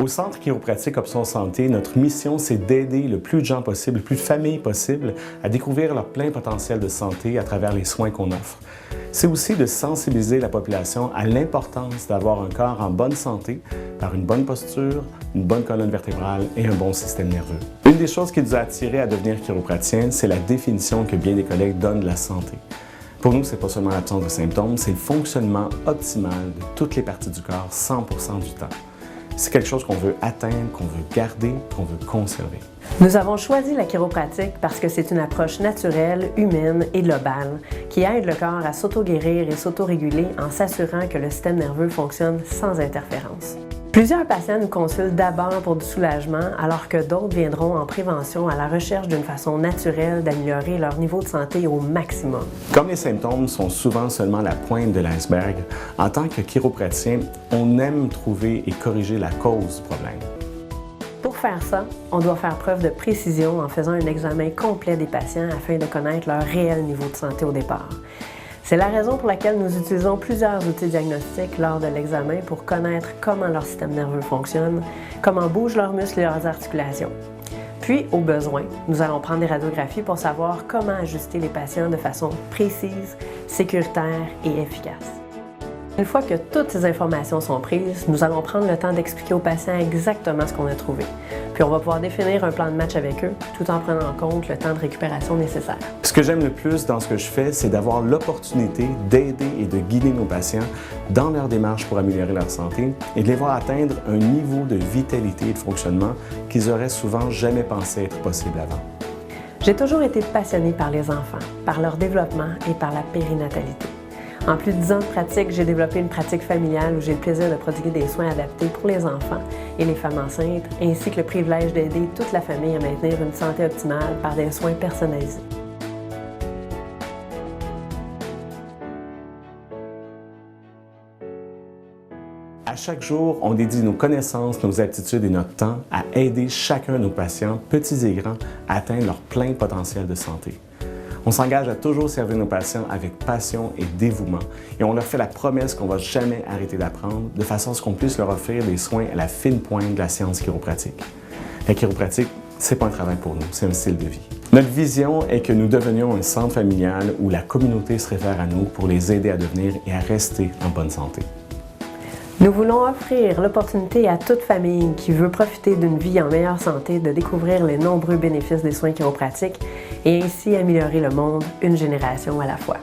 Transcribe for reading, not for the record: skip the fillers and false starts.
Au Centre chiropratique Option Santé, notre mission, c'est d'aider le plus de gens possible, le plus de familles possible à découvrir leur plein potentiel de santé à travers les soins qu'on offre. C'est aussi de sensibiliser la population à l'importance d'avoir un corps en bonne santé par une bonne posture, une bonne colonne vertébrale et un bon système nerveux. Une des choses qui nous a attirés à devenir chiropraticiens, c'est la définition que bien des collègues donnent de la santé. Pour nous, ce n'est pas seulement l'absence de symptômes, c'est le fonctionnement optimal de toutes les parties du corps 100% du temps. C'est quelque chose qu'on veut atteindre, qu'on veut garder, qu'on veut conserver. Nous avons choisi la chiropratique parce que c'est une approche naturelle, humaine et globale qui aide le corps à s'auto-guérir et s'auto-réguler en s'assurant que le système nerveux fonctionne sans interférence. Plusieurs patients nous consultent d'abord pour du soulagement alors que d'autres viendront en prévention à la recherche d'une façon naturelle d'améliorer leur niveau de santé au maximum. Comme les symptômes sont souvent seulement la pointe de l'iceberg, en tant que chiropraticien, on aime trouver et corriger la cause du problème. Pour faire ça, on doit faire preuve de précision en faisant un examen complet des patients afin de connaître leur réel niveau de santé au départ. C'est la raison pour laquelle nous utilisons plusieurs outils diagnostiques lors de l'examen pour connaître comment leur système nerveux fonctionne, comment bougent leurs muscles et leurs articulations. Puis, au besoin, nous allons prendre des radiographies pour savoir comment ajuster les patients de façon précise, sécuritaire et efficace. Une fois que toutes ces informations sont prises, nous allons prendre le temps d'expliquer aux patients exactement ce qu'on a trouvé. Puis on va pouvoir définir un plan de match avec eux, tout en prenant en compte le temps de récupération nécessaire. Ce que j'aime le plus dans ce que je fais, c'est d'avoir l'opportunité d'aider et de guider nos patients dans leur démarche pour améliorer leur santé et de les voir atteindre un niveau de vitalité et de fonctionnement qu'ils auraient souvent jamais pensé être possible avant. J'ai toujours été passionnée par les enfants, par leur développement et par la périnatalité. En plus de 10 ans de pratique, j'ai développé une pratique familiale où j'ai le plaisir de prodiguer des soins adaptés pour les enfants et les femmes enceintes, ainsi que le privilège d'aider toute la famille à maintenir une santé optimale par des soins personnalisés. À chaque jour, on dédie nos connaissances, nos aptitudes et notre temps à aider chacun de nos patients, petits et grands, à atteindre leur plein potentiel de santé. On s'engage à toujours servir nos patients avec passion et dévouement et on leur fait la promesse qu'on ne va jamais arrêter d'apprendre de façon à ce qu'on puisse leur offrir des soins à la fine pointe de la science chiropratique. La chiropratique, c'est pas un travail pour nous, c'est un style de vie. Notre vision est que nous devenions un centre familial où la communauté se réfère à nous pour les aider à devenir et à rester en bonne santé. Nous voulons offrir l'opportunité à toute famille qui veut profiter d'une vie en meilleure santé de découvrir les nombreux bénéfices des soins chiropratiques et ainsi améliorer le monde une génération à la fois.